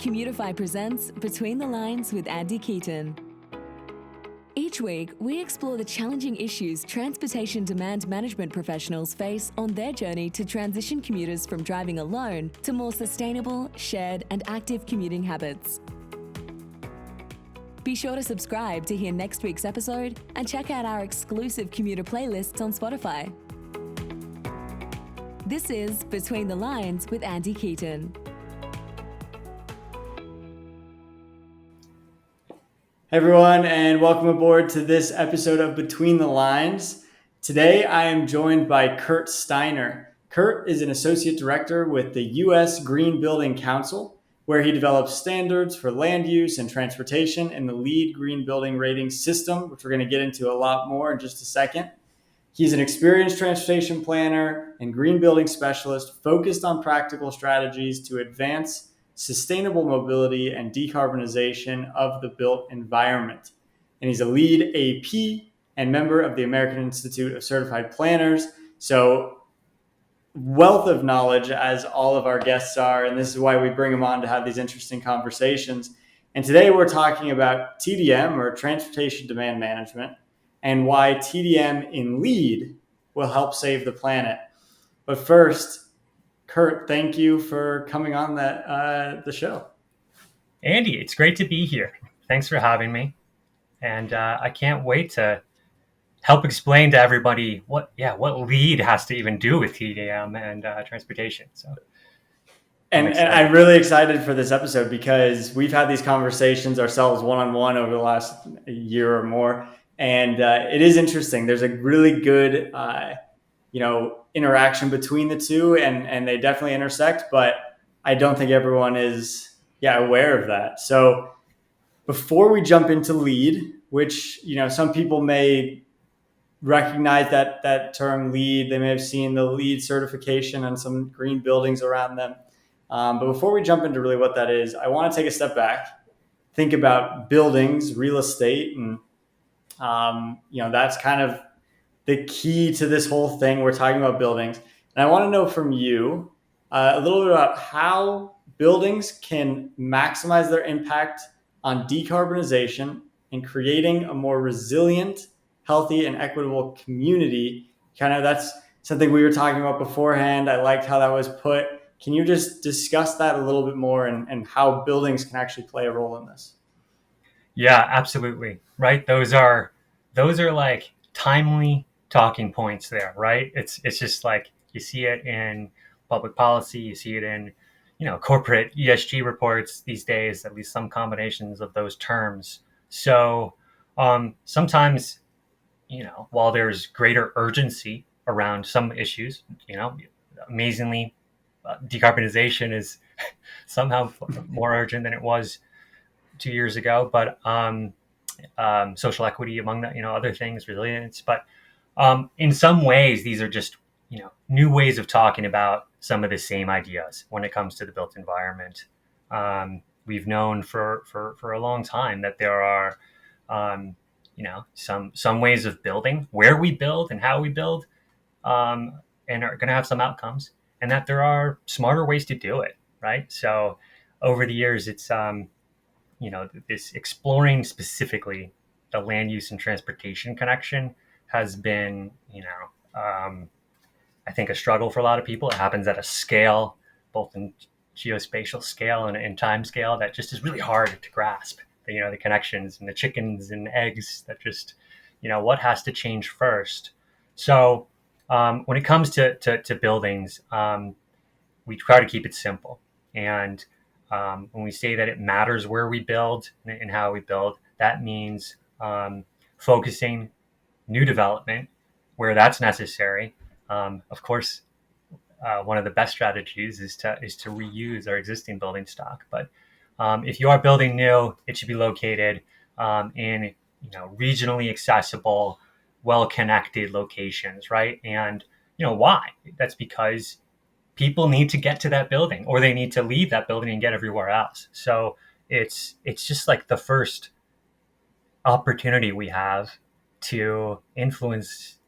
Commutify presents Between the Lines with Andy Keaton. Each week, we explore the challenging issues transportation demand management professionals face on their journey to transition commuters from driving alone to more sustainable, shared, and active commuting habits. Be sure to subscribe to hear next week's episode and check out our exclusive commuter playlists on Spotify. This is Between the Lines with Andy Keaton. Hey everyone, and welcome aboard to this episode of Between the Lines. Today I am joined by Kurt Steiner. Kurt is an associate director with the U.S. Green Building Council, where he develops standards for land use and transportation in the LEED Green Building Rating System, which we're going to get into a lot more in just a second. He's an experienced transportation planner and green building specialist focused on practical strategies to advance sustainable mobility and decarbonization of the built environment. And he's a LEED AP and member of the American Institute of Certified Planners. So wealth of knowledge, as all of our guests are, and this is why we bring them on to have these interesting conversations. And today we're talking about TDM, or Transportation Demand Management, and why TDM in LEED will help save the planet. But first, Kurt, thank you for coming on the show. Andy, it's great to be here. Thanks for having me. And I can't wait to help explain to everybody what LEED has to even do with TDM and transportation. And I'm really excited for this episode because we've had these conversations ourselves one-on-one over the last year or more. And it is interesting. There's a really good interaction between the two, and they definitely intersect, but I don't think everyone is aware of that. So before we jump into LEED, which some people may recognize that term LEED, they may have seen the LEED certification on some green buildings around them. But before we jump into really what that is, I want to take a step back, think about buildings, real estate, and that's kind of the key to this whole thing. We're talking about buildings. And I want to know from you a little bit about how buildings can maximize their impact on decarbonization and creating a more resilient, healthy, and equitable community. Kind of that's something we were talking about beforehand. I liked how that was put. Can you just discuss that a little bit more and how buildings can actually play a role in this? Yeah, absolutely. Right. Those are like timely talking points there, right? It's just like you see it in public policy, you see it in, corporate ESG reports these days, at least some combinations of those terms. So sometimes, while there's greater urgency around some issues, amazingly, decarbonization is somehow more urgent than it was 2 years ago, but social equity among the, other things, resilience. But in some ways, these are just, new ways of talking about some of the same ideas when it comes to the built environment. We've known for a long time that there are, some ways of building, where we build and how we build, and are going to have some outcomes, and that there are smarter ways to do it, right? So over the years, it's, this exploring specifically the land use and transportation connection has been, I think a struggle for a lot of people. It happens at a scale, both in geospatial scale and in time scale, that just is really hard to grasp. The connections and the chickens and eggs that just, what has to change first. So when it comes to buildings, we try to keep it simple. And when we say that it matters where we build and how we build, that means focusing new development where that's necessary. Of course, one of the best strategies is to reuse our existing building stock. But if you are building new, it should be located in regionally accessible, well-connected locations, right? And why? That's because people need to get to that building, or they need to leave that building and get everywhere else. So it's just like the first opportunity we have to influence,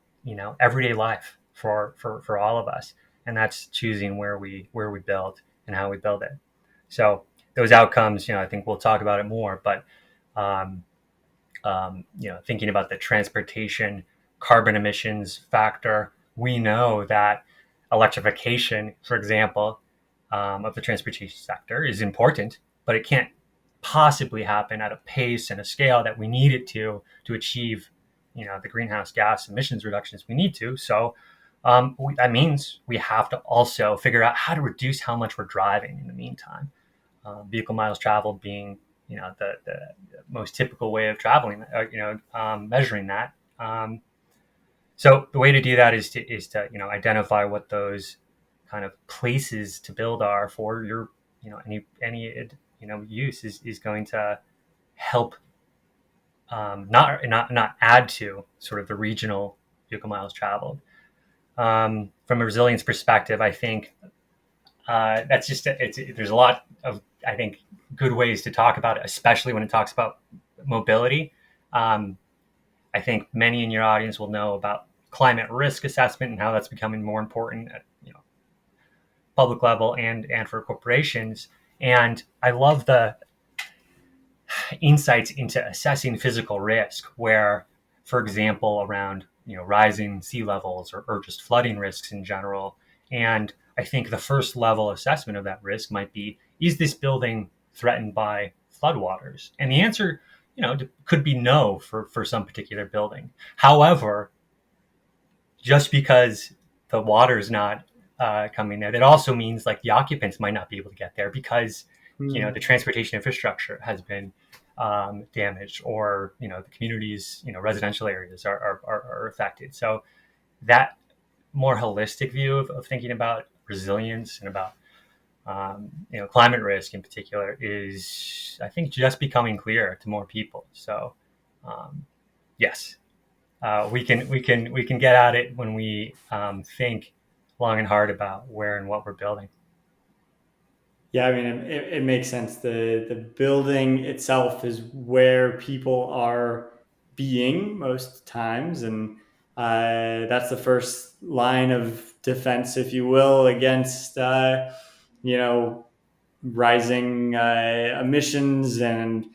everyday life for all of us. And that's choosing where we build and how we build it. So those outcomes, I think we'll talk about it more, but um, thinking about the transportation carbon emissions factor, we know that electrification, for example, of the transportation sector is important, but it can't possibly happen at a pace and a scale that we need it to achieve, the greenhouse gas emissions reductions we need to. So that means we have to also figure out how to reduce how much we're driving in the meantime. Vehicle miles traveled being, the most typical way of traveling, measuring that. So the way to do that is to identify what those kind of places to build are for your, any use is going to help, not add to sort of the regional vehicle miles traveled. From a resilience perspective, I think that's just there's a lot of, I think, good ways to talk about it, especially when it talks about mobility. I think many in your audience will know about climate risk assessment and how that's becoming more important at public level and for corporations. And I love the insights into assessing physical risk, where, for example, around rising sea levels or just flooding risks in general. And I think the first level assessment of that risk might be, is this building threatened by floodwaters? And the answer, could be no for some particular building. However, just because the water's not coming there, that also means like the occupants might not be able to get there because the transportation infrastructure has been damaged, or the community's residential areas are affected. So that more holistic view of thinking about resilience and about climate risk in particular is, I think, just becoming clear to more people. So yes, we can get at it when we think long and hard about where and what we're building. Yeah, I mean, it makes sense. The building itself is where people are being most times, and that's the first line of defense, if you will, against rising emissions and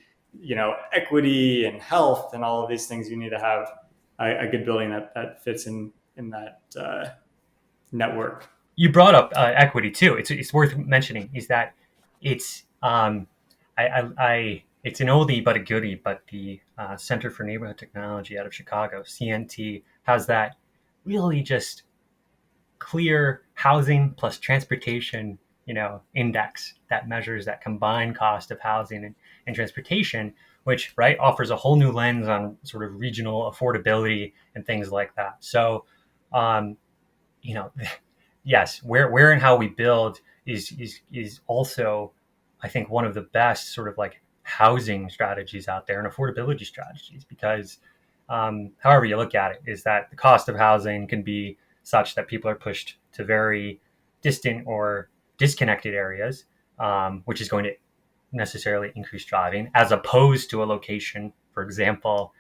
equity and health and all of these things. You need to have a good building that fits in that network. You brought up equity too. It's worth mentioning is that it's it's an oldie but a goodie. But the Center for Neighborhood Technology out of Chicago, CNT, has that really just clear housing plus transportation, index that measures that combined cost of housing and transportation, which offers a whole new lens on sort of regional affordability and things like that. So, yes, where and how we build is also, I think, one of the best sort of like housing strategies out there and affordability strategies, because however you look at it, is that the cost of housing can be such that people are pushed to very distant or disconnected areas, which is going to necessarily increase driving, as opposed to a location, for example,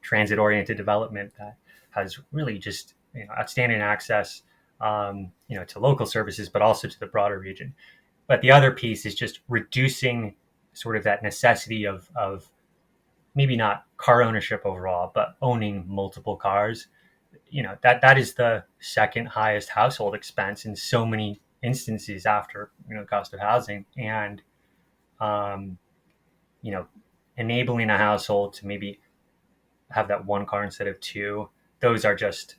transit-oriented development that has really just outstanding access to local services, but also to the broader region. But the other piece is just reducing sort of that necessity of maybe not car ownership overall, but owning multiple cars. That is the second highest household expense in so many instances after cost of housing. And enabling a household to maybe have that one car instead of two, those are just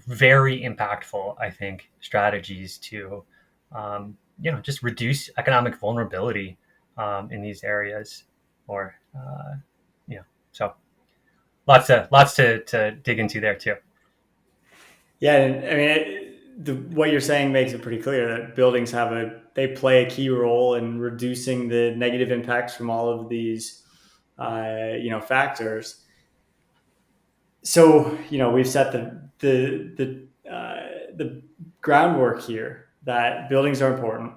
very impactful, I think, strategies to just reduce economic vulnerability in these areas, or so lots to dig into there too. Yeah, and I mean, what you're saying makes it pretty clear that buildings they play a key role in reducing the negative impacts from all of these factors. So we've set the groundwork here that buildings are important.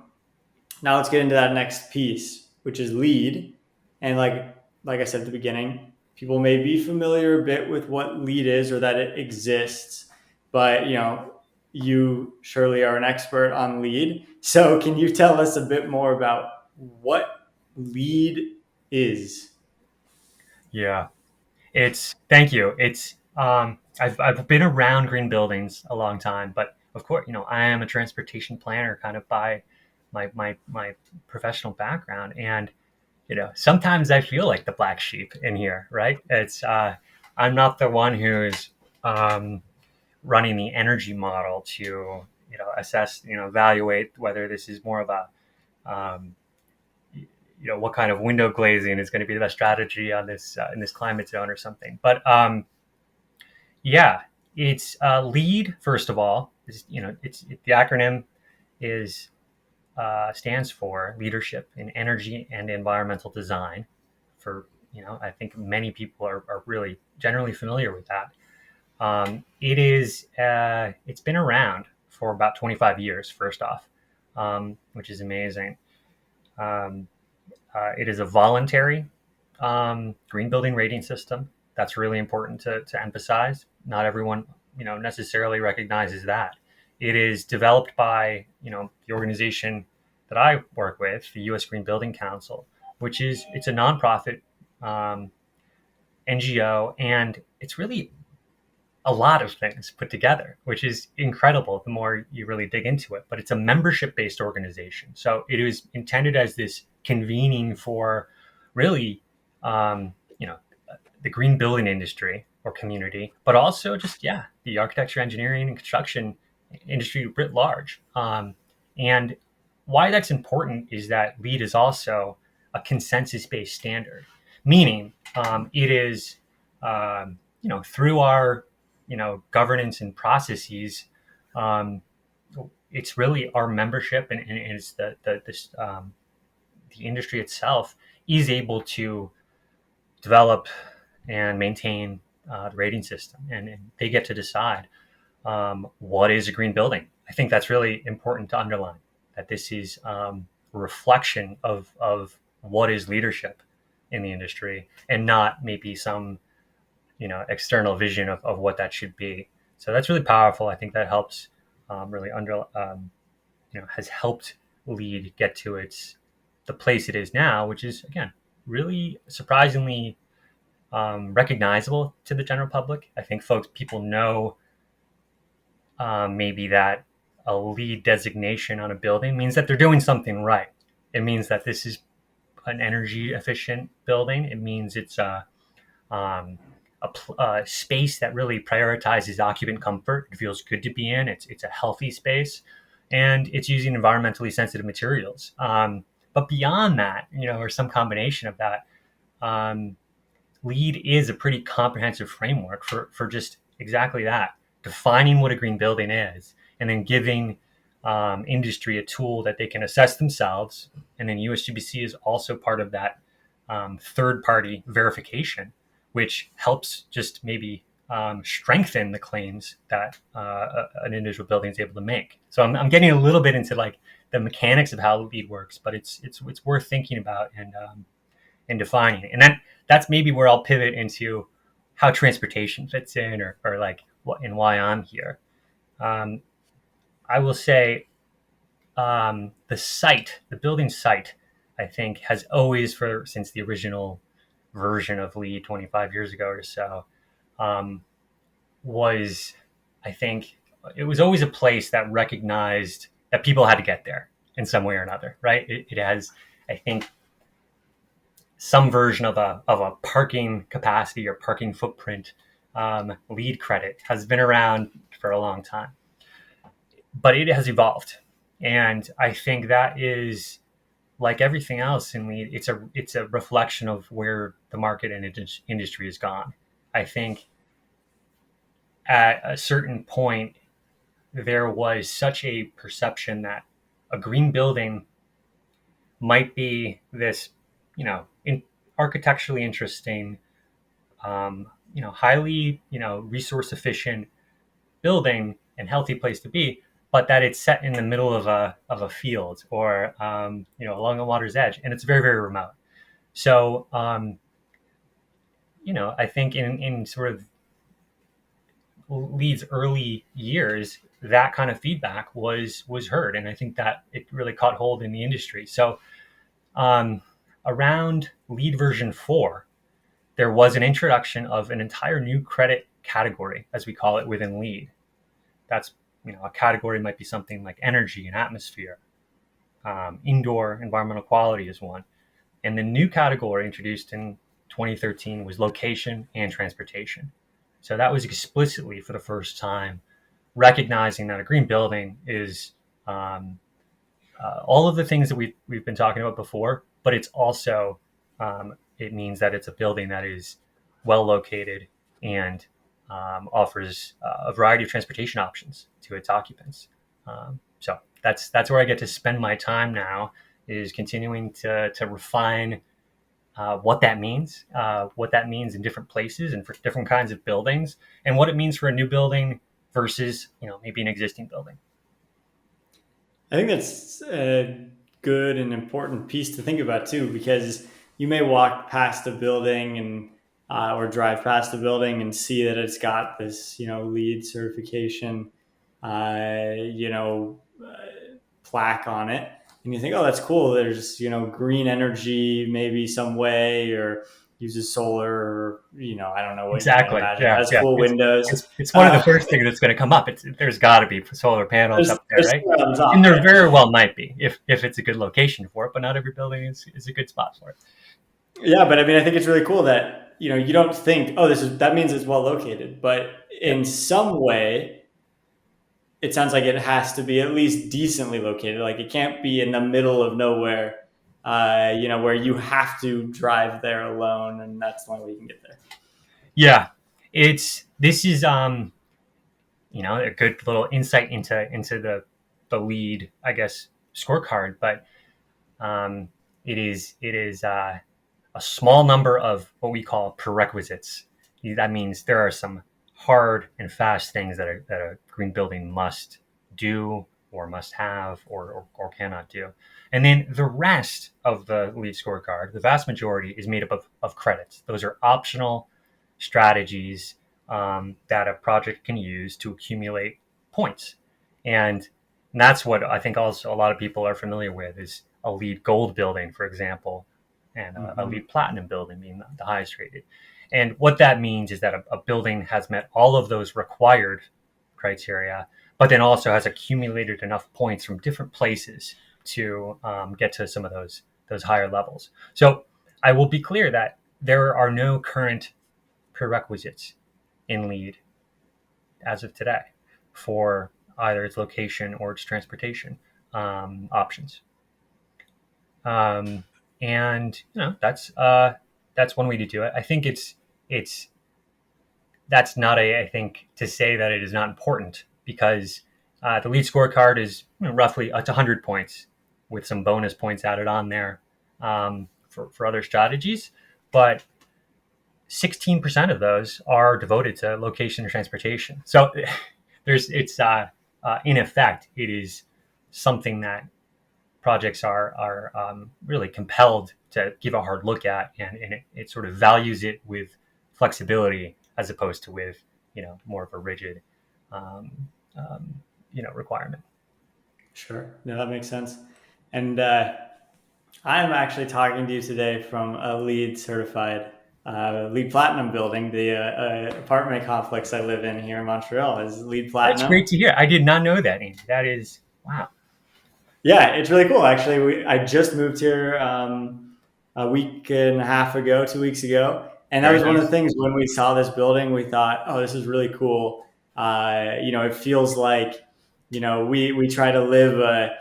Now let's get into that next piece, which is LEED. And like I said at the beginning, people may be familiar a bit with what LEED is or that it exists, but you surely are an expert on LEED. So can you tell us a bit more about what LEED is? Yeah, thank you. I've been around green buildings a long time, but of course, I am a transportation planner kind of by my professional background. And, sometimes I feel like the black sheep in here, right? I'm not the one who's, running the energy model to, assess, evaluate whether this is more of a, um, what kind of window glazing is going to be the best strategy on this in this climate zone or something. But yeah, it's LEED. First of all, the acronym is stands for Leadership in Energy and Environmental Design. For I think many people are really generally familiar with that. It's been around for about 25 years. First off, which is amazing. Um, it is a voluntary green building rating system. That's really important to emphasize. Not everyone, necessarily recognizes that. It is developed by, the organization that I work with, the U.S. Green Building Council, it's a nonprofit NGO, and it's really a lot of things put together, which is incredible the more you really dig into it. But it's a membership based organization. So it is intended as this convening for really, the green building industry or community, but also just, the architecture, engineering, and construction industry writ large. And why that's important is that LEED is also a consensus based standard, meaning it is, through our governance and processes. It's really our membership, and it's the industry itself is able to develop and maintain the rating system, and they get to decide what is a green building. I think that's really important to underline, that this is a reflection of what is leadership in the industry, and not maybe some external vision of what that should be. So that's really powerful. I think that helps really has helped LEED get to the place it is now, which is, again, really surprisingly recognizable to the general public. I think people know maybe that a LEED designation on a building means that they're doing something right. It means that this is an energy efficient building. It means it's a space that really prioritizes occupant comfort. It feels good to be in. It's a healthy space, and it's using environmentally sensitive materials. But beyond that, or some combination of that, LEED is a pretty comprehensive framework for just exactly that, defining what a green building is, and then giving industry a tool that they can assess themselves. And then USGBC is also part of that third-party verification, which helps just maybe strengthen the claims that an individual building is able to make. So I'm getting a little bit into like the mechanics of how LEED works, but it's worth thinking about and defining. And then that's maybe where I'll pivot into how transportation fits in, or like what and why I'm here. I will say the building site, I think, has always, since the original version of LEED 25 years ago or so, I think it was always a place that recognized that people had to get there in some way or another, right? It has, I think, some version of a parking capacity or parking footprint. LEED credit has been around for a long time, but it has evolved. And I think that is, like everything else in LEED, it's a reflection of where the market and industry has gone. I think at a certain point, there was such a perception that a green building might be this, architecturally interesting, highly, resource efficient building and healthy place to be, but that it's set in the middle of a field, or along the water's edge, and it's very, very remote. So I think in sort of LEED's early years, that kind of feedback was heard, and I think that it really caught hold in the industry. So around LEED version 4, there was an introduction of an entire new credit category, as we call it, within LEED. That's, a category might be something like energy and atmosphere. Indoor environmental quality is one. And the new category introduced in 2013 was location and transportation. So that was explicitly, for the first time, recognizing that a green building is all of the things that we've been talking about before, but it's also, it means that it's a building that is well located and offers a variety of transportation options to its occupants. So that's where I get to spend my time now, is continuing to refine what that means in different places and for different kinds of buildings, and what it means for a new building versus, maybe an existing building. I think that's a good and important piece to think about too, because you may walk past a building and or drive past a building and see that it's got this, LEED certification, plaque on it, and you think, oh, that's cool. There's, green energy, maybe some way, or uses solar, or, I don't know what. Exactly. Yeah. Has cool windows. It's one of the first things that's going to come up. There's got to be solar panels up there, right? And there very well might be if it's a good location for it, but not every building is a good spot for it. Yeah, but I think it's really cool that, you don't think, oh, that means it's well located, but in some way, it sounds like it has to be at least decently located. Like, it can't be in the middle of nowhere, where you have to drive there alone, and that's the only way you can get there. Yeah, this is a good little insight into the LEED, I guess, scorecard, but it is a small number of what we call prerequisites. That means there are some hard and fast things that a green building must do or must have or cannot do. And then the rest of the LEED scorecard, the vast majority, is made up of credits. Those are optional strategies that a project can use to accumulate points. And that's what I think also a lot of people are familiar with, is a LEED Gold building, for example, and a LEED Platinum building being the highest rated. And what that means is that a building has met all of those required criteria, but then also has accumulated enough points from different places to get to some of those higher levels. So I will be clear that there are no current prerequisites in LEED as of today for either its location or its transportation options. And that's one way to do it. I think that's not I think to say that it is not important, because the LEED scorecard is roughly 100 points with some bonus points added on there for other strategies, but 16% of those are devoted to location and transportation. So in effect, it is something that projects are really compelled to give a hard look at, and it sort of values it with flexibility as opposed to with, more of a rigid, requirement. Sure. No, that makes sense. And I'm actually talking to you today from a LEED certified LEED Platinum building. The apartment complex I live in here in Montreal is LEED Platinum. That's great to hear. I did not know that, Andy. That is, wow. Yeah, it's really cool. Actually, I just moved here a week and a half ago, 2 weeks ago. And that was one of the things when we saw this building, we thought, oh, this is really cool. It feels like, we try to live a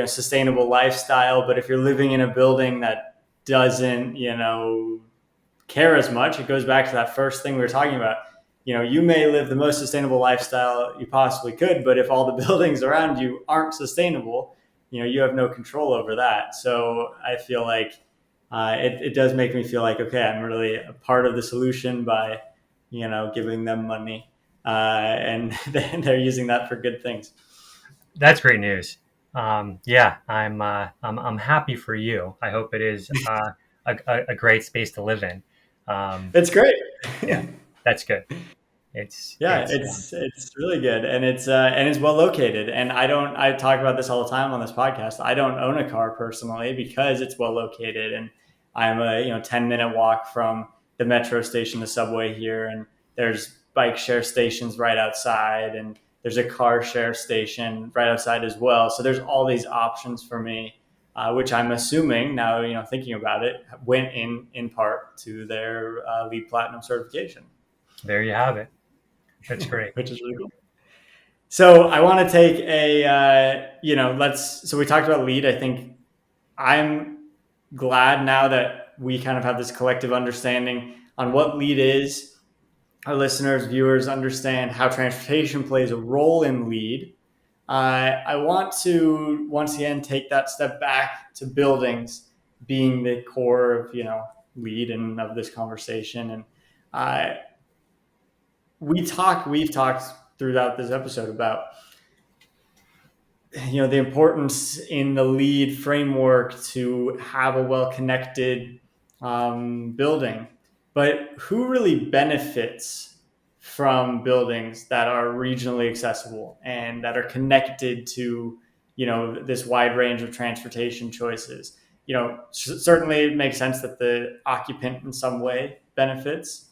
sustainable lifestyle. But if you're living in a building that doesn't, care as much, it goes back to that first thing we were talking about. You may live the most sustainable lifestyle you possibly could, but if all the buildings around you aren't sustainable, you have no control over that. So I feel like it does make me feel like, okay, I'm really a part of the solution by, giving them money, and they're using that for good things. That's great news. I'm happy for you. I hope it is a great space to live in. It's great. Yeah, that's good. Yeah, it's really good, and it's well located. And I talk about this all the time on this podcast. I don't own a car personally because it's well located, and I'm a 10-minute walk from the metro station, the subway here, and there's bike share stations right outside, and there's a car share station right outside as well. So there's all these options for me, which I'm assuming now, thinking about it, went in part to their LEED Platinum certification. There you have it. That's great. Which is really cool. So I want to take so we talked about LEED. I think I'm glad now that we kind of have this collective understanding on what LEED is. Our listeners, viewers understand how transportation plays a role in LEED. I want to once again take that step back to buildings being the core of LEED and of this conversation. And we've talked throughout this episode about the importance in the LEED framework to have a well-connected building, but who really benefits from buildings that are regionally accessible and that are connected to this wide range of transportation choices? Certainly it makes sense that the occupant in some way benefits,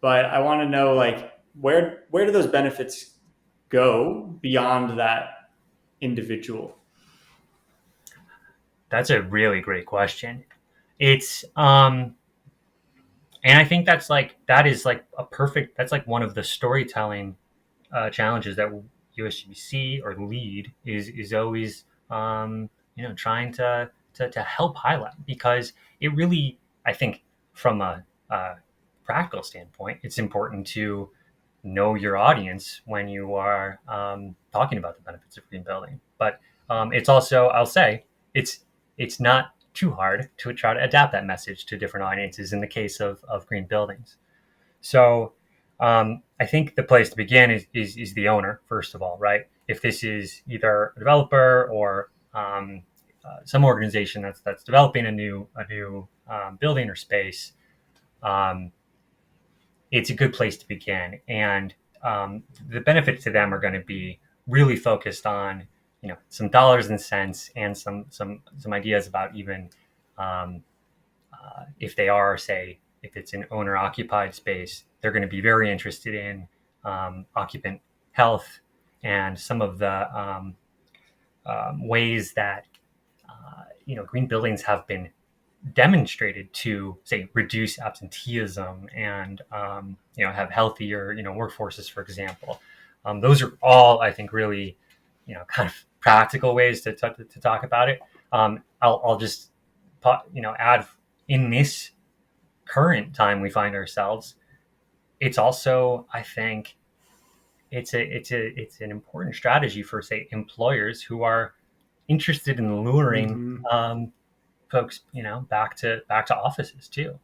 but I want to know, like, where do those benefits go beyond that individual? That's a really great question. It's and I think that's like one of the storytelling challenges that USGBC or LEED is always trying to help highlight, because it really, I think, from a practical standpoint, it's important to know your audience when you are talking about the benefits of green building. But it's also, I'll say, it's not too hard to try to adapt that message to different audiences in the case of green buildings. So I think the place to begin is the owner, first of all, right? If this is either a developer or some organization that's developing a new building or space, it's a good place to begin. And the benefits to them are going to be really focused on some dollars and cents and some ideas about even if they are, say, if it's an owner occupied space, they're going to be very interested in occupant health and some of the ways that green buildings have been demonstrated to, say, reduce absenteeism and have healthier workforces, for example. Those are all, I think, really kind of practical ways to talk about it. I'll just add, in this current time we find ourselves, it's also, I think, it's an important strategy for, say, employers who are interested in luring folks back to offices too,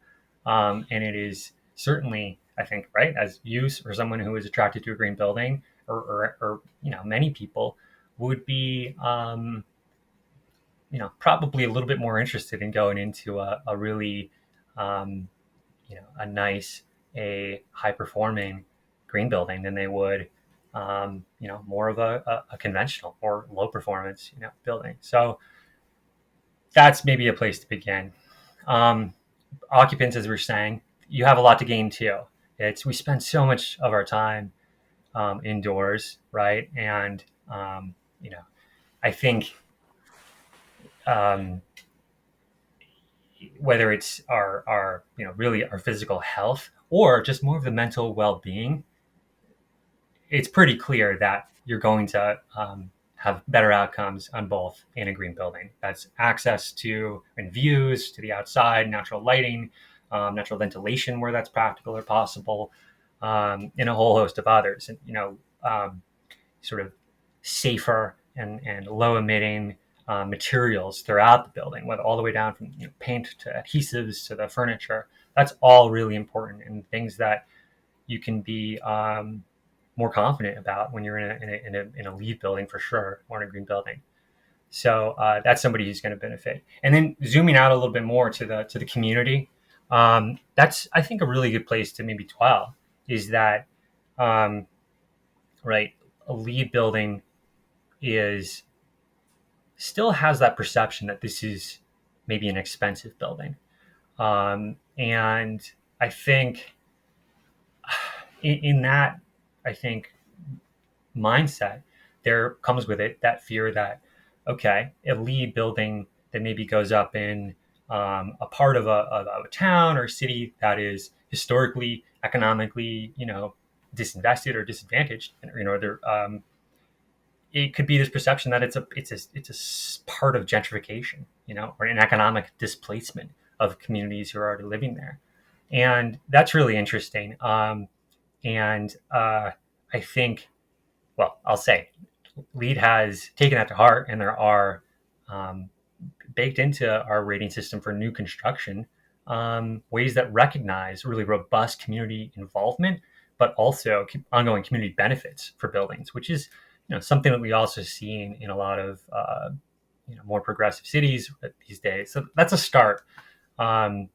and it is certainly, I think, right, as you or someone who is attracted to a green building, or many people would be probably a little bit more interested in going into a really a nice, a high performing green building than they would more of a conventional or low performance building. So that's maybe a place to begin. Occupants, as we're saying, you have a lot to gain too. We spend so much of our time indoors, right? And I think whether it's our really our physical health or just more of the mental well-being, it's pretty clear that you're going to have better outcomes on both in a green building. That's access to and views to the outside, natural lighting, natural ventilation where that's practical or possible, and a whole host of others. And sort of safer and low emitting materials throughout the building, whether all the way down from paint to adhesives to the furniture. That's all really important, and things that you can be more confident about when you're in a LEED building, for sure, or in a green building. So that's somebody who's going to benefit. And then zooming out a little bit more to the community, that's, I think, a really good place to maybe dwell, is that right, a LEED building is still has that perception that this is maybe an expensive building. And I think in that, I think mindset, there comes with it that fear that, okay, a LEED building that maybe goes up in a part of a town or city that is historically, economically, disinvested or disadvantaged, it could be this perception that it's a part of gentrification, or an economic displacement of communities who are already living there, and that's really interesting. And I think, well, I'll say, LEED has taken that to heart, and there are um, baked into our rating system for new construction ways that recognize really robust community involvement, but also ongoing community benefits for buildings, which is something that we also see in a lot of more progressive cities these days. So that's a start. Um,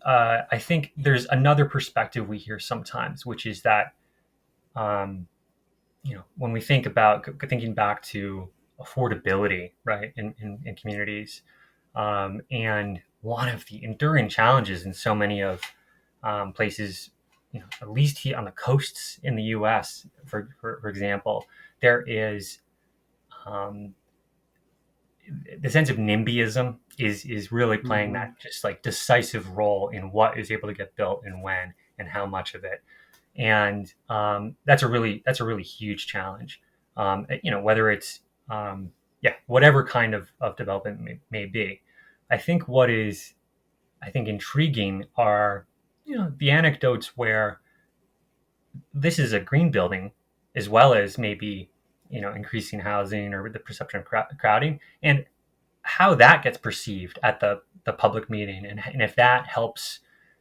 I think there's another perspective we hear sometimes, which is that when we think about thinking back to affordability, right, in communities, and one of the enduring challenges in so many of places, at least here on the coasts in the U.S., for example, there is um, the sense of NIMBYism is really playing that just like decisive role in what is able to get built and when and how much of it, and that's a really huge challenge. Whether it's whatever kind of development may be. I think what is intriguing are the anecdotes where this is a green building, as well as maybe increasing housing or the perception of crowding, and how that gets perceived at the public meeting, and if that helps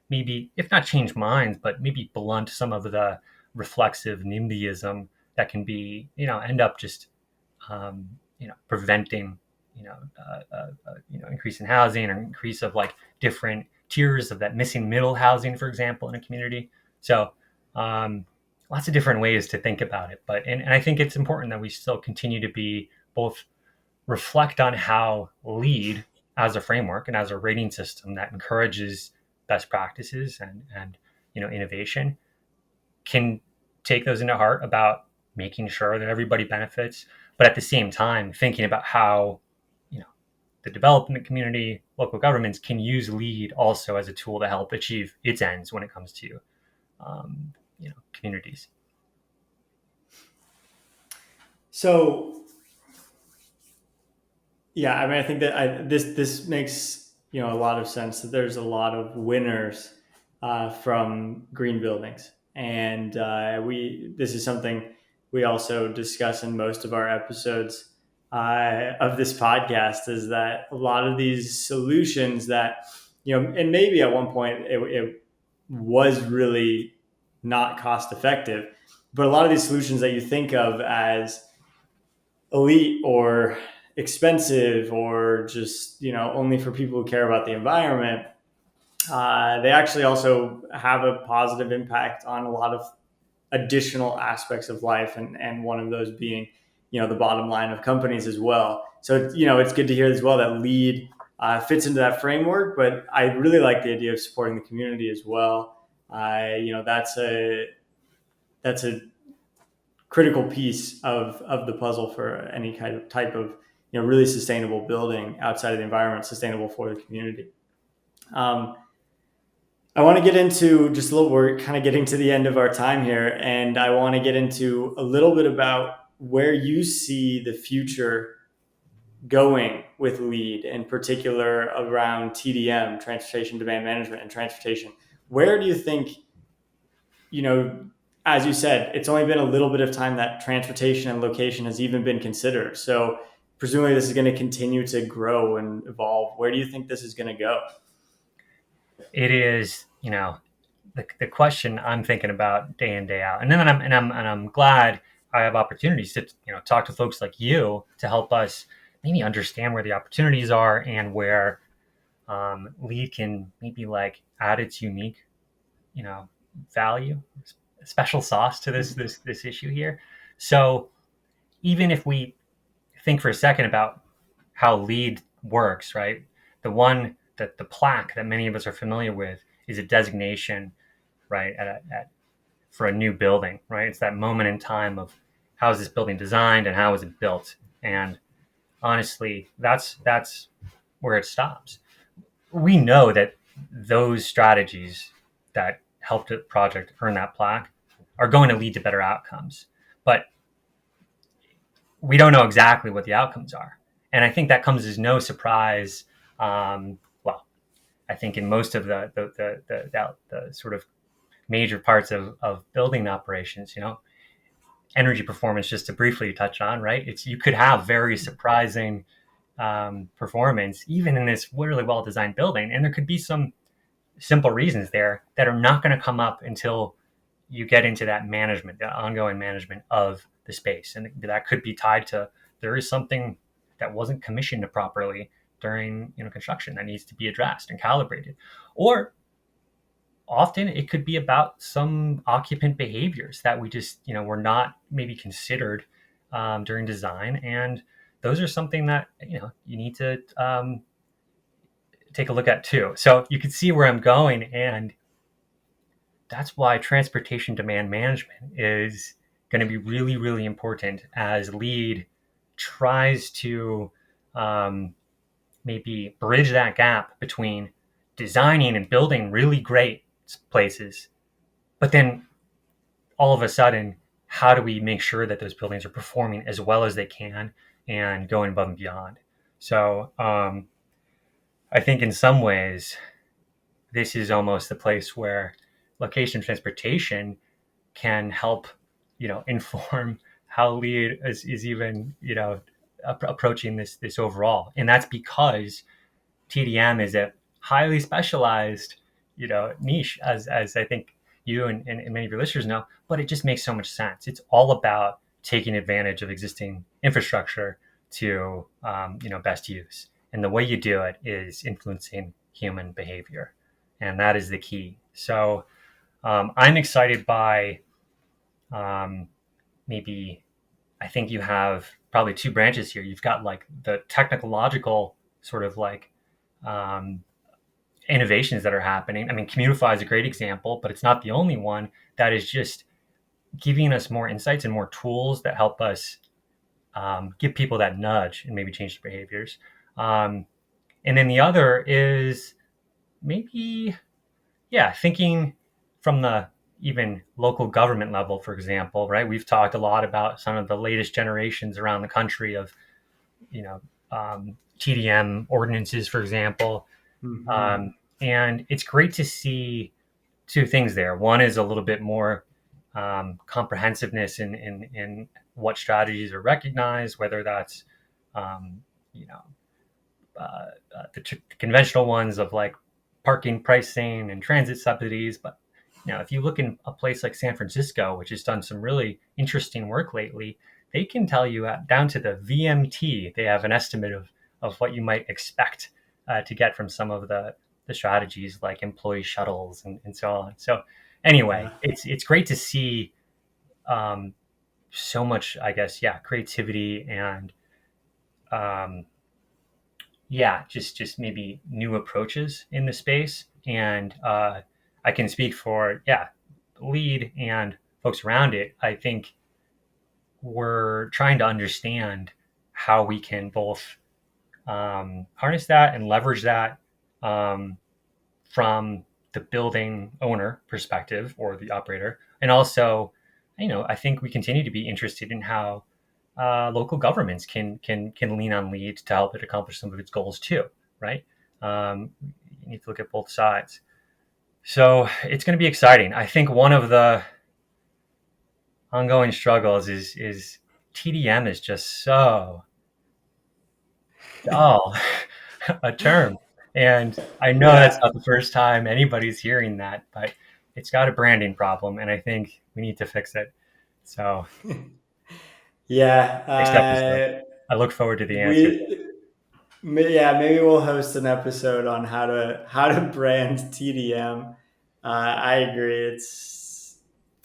maybe, if not change minds, but maybe blunt some of the reflexive NIMBYism that can be end up just preventing increase in housing or increase of like different tiers of that missing middle housing, for example, in a community. So lots of different ways to think about it, but and I think it's important that we still continue to be both reflect on how LEED as a framework and as a rating system that encourages best practices and innovation can take those into heart about making sure that everybody benefits, but at the same time thinking about how the development community, local governments can use LEED also as a tool to help achieve its ends when it comes to communities. So, yeah, I mean, I think that this makes a lot of sense. That there's a lot of winners from green buildings, and this is something we also discuss in most of our episodes of this podcast. Is that a lot of these solutions that and maybe at one point it was really not cost effective, but a lot of these solutions that you think of as elite or expensive or just only for people who care about the environment, they actually also have a positive impact on a lot of additional aspects of life, and one of those being the bottom line of companies as well. So it's good to hear as well that LEED fits into that framework, but I really like the idea of supporting the community as well. That's a critical piece of the puzzle for any kind of type of really sustainable building outside of the environment, sustainable for the community. I want to get into just a little. We're kind of getting to the end of our time here, and I want to get into a little bit about where you see the future going with LEED, in particular around TDM, transportation demand management, and transportation. Where do you think, as you said, it's only been a little bit of time that transportation and location has even been considered. So presumably this is going to continue to grow and evolve. Where do you think this is going to go? It is, the question I'm thinking about day in, day out. And then I'm glad I have opportunities to, talk to folks like you to help us maybe understand where the opportunities are and where LEED can maybe like add its unique, value special sauce to this issue here. So even if we think for a second about how LEED works, right? The plaque that many of us are familiar with is a designation, right, for a new building, right? It's that moment in time of how is this building designed and how is it built, and honestly, that's where it stops. We know that those strategies that helped a project earn that plaque are going to lead to better outcomes, but we don't know exactly what the outcomes are. And I think that comes as no surprise. Well, I think in most of the sort of major parts of building operations, energy performance, just to briefly touch on, right? You could have very surprising performance even in this really well designed building, and there could be some simple reasons there that are not going to come up until you get into that management, the ongoing management of the space, and that could be tied to there is something that wasn't commissioned properly during construction that needs to be addressed and calibrated, or often it could be about some occupant behaviors that we just were not maybe considered during design, and those are something that you need to take a look at too. So you can see where I'm going, and that's why transportation demand management is going to be really, really important as LEED tries to maybe bridge that gap between designing and building really great places, but then all of a sudden, how do we make sure that those buildings are performing as well as they can and going above and beyond? So I think in some ways, this is almost the place where location transportation can help, inform how LEED is even, approaching this overall. And that's because TDM is a highly specialized, niche, as I think you and many of your listeners know, but it just makes so much sense. It's all about taking advantage of existing infrastructure to, best use. And the way you do it is influencing human behavior. And that is the key. So I'm excited by maybe, I think you have probably two branches here. You've got like the technological sort of like innovations that are happening. I mean, Commutify is a great example, but it's not the only one that is just giving us more insights and more tools that help us give people that nudge and maybe change their behaviors. And then the other is maybe, thinking from the even local government level, for example, right? We've talked a lot about some of the latest generations around the country of, TDM ordinances, for example. Mm-hmm. And it's great to see two things there. One is a little bit more comprehensiveness in what strategies are recognized, whether that's, you know, the conventional ones of like parking pricing and transit subsidies. But if you look in a place like San Francisco, which has done some really interesting work lately, they can tell you down to the VMT. They have an estimate of what you might expect to get from some of the strategies like employee shuttles and so on. So anyway, it's great to see so much, I guess, creativity and just maybe new approaches in the space. And I can speak for LEED and folks around it. I think we're trying to understand how we can both harness that and leverage that from the building owner perspective or the operator, and also, I think we continue to be interested in how local governments can lean on LEED to help it accomplish some of its goals too, right? You need to look at both sides. So it's going to be exciting. I think one of the ongoing struggles is TDM is just so dull a term. And I know that's not the first time anybody's hearing that, but it's got a branding problem, and I think we need to fix it. So next episode, I look forward to the answer. Maybe we'll host an episode on how to brand TDM. I agree.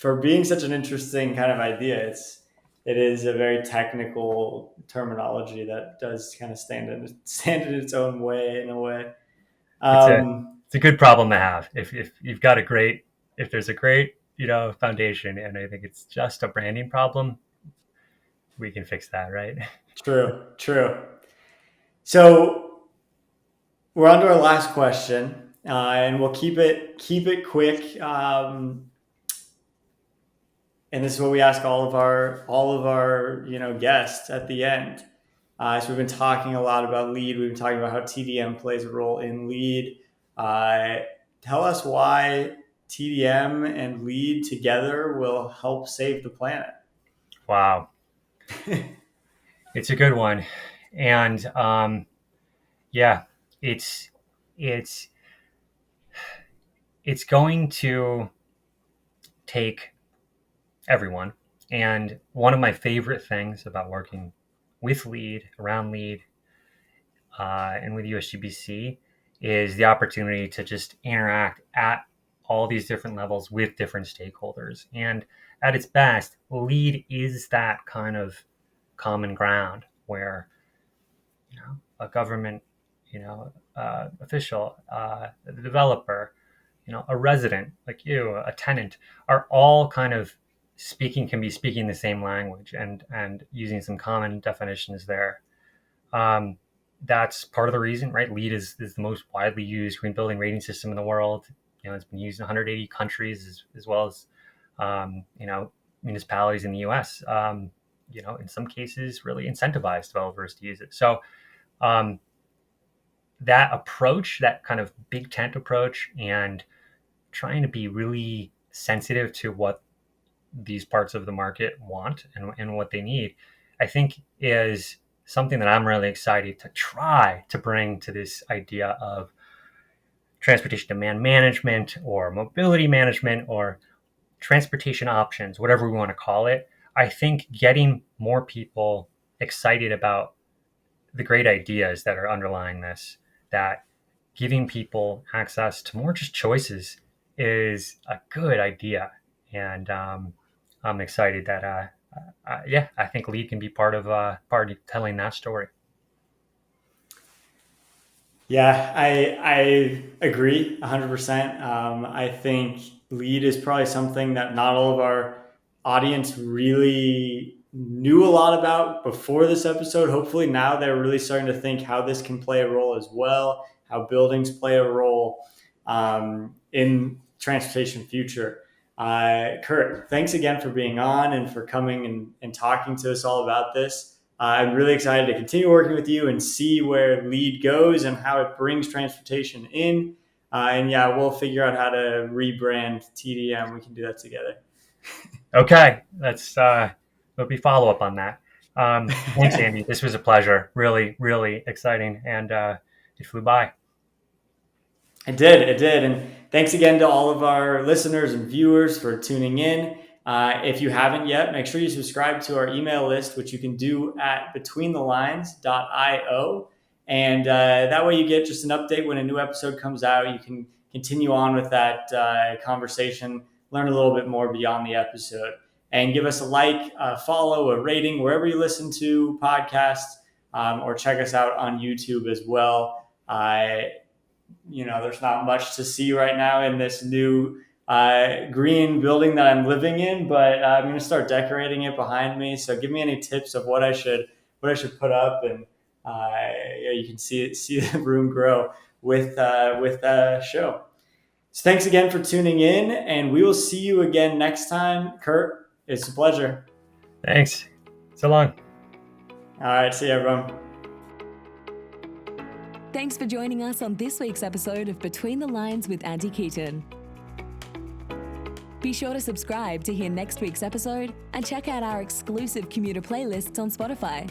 for being such an interesting kind of idea, it is a very technical terminology that does kind of stand in its own way in a way. It's a good problem to have if you've got if there's a great foundation, and I think it's just a branding problem, we can fix that, right? True. So we're on to our last question, and we'll keep it quick. And this is what we ask all of our guests at the end. So we've been talking a lot about LEED. We've been talking about how TDM plays a role in LEED. Tell us why TDM and LEED together will help save the planet. Wow. It's a good one. And it's going to take everyone. And one of my favorite things about working with LEED, around LEED, and with USGBC is the opportunity to just interact at all these different levels with different stakeholders. And at its best, LEED is that kind of common ground where a government official, a developer, a resident like you, a tenant, are all kind of can be speaking the same language and using some common definitions there. That's part of the reason, right? LEED is the most widely used green building rating system in the world. It's been used in 180 countries as well as municipalities in the US. In some cases really incentivize developers to use it. So that approach, that kind of big tent approach, and trying to be really sensitive to what these parts of the market want and what they need, I think is something that I'm really excited to try to bring to this idea of transportation demand management or mobility management or transportation options, whatever we want to call it. I think getting more people excited about the great ideas that are underlying this, that giving people access to more just choices is a good idea. And I'm excited that, I think LEED can be part of telling that story. Yeah, I agree 100%. I think LEED is probably something that not all of our audience really knew a lot about before this episode. Hopefully now they're really starting to think how this can play a role as well, how buildings play a role in transportation future. Kurt, thanks again for being on and for coming and talking to us all about this. I'm really excited to continue working with you and see where LEED goes and how it brings transportation in. We'll figure out how to rebrand TDM. We can do that together. Okay, there'll be follow up on that. Thanks, Andy. This was a pleasure. Really, really exciting, and it flew by. It did. And thanks again to all of our listeners and viewers for tuning in. If you haven't yet, make sure you subscribe to our email list, which you can do at betweenthelines.io. And that way you get just an update when a new episode comes out. You can continue on with that conversation, learn a little bit more beyond the episode, and give us a like, a follow, a rating, wherever you listen to podcasts, or check us out on YouTube as well. There's not much to see right now in this new green building that I'm living in, but I'm going to start decorating it behind me. So give me any tips of what I should put up, and you can see the room grow with the show. So thanks again for tuning in, and we will see you again next time. Kurt, it's a pleasure. Thanks. So long. All right. See you, everyone. Thanks for joining us on this week's episode of Between the Lines with Andy Keaton. Be sure to subscribe to hear next week's episode and check out our exclusive commuter playlists on Spotify.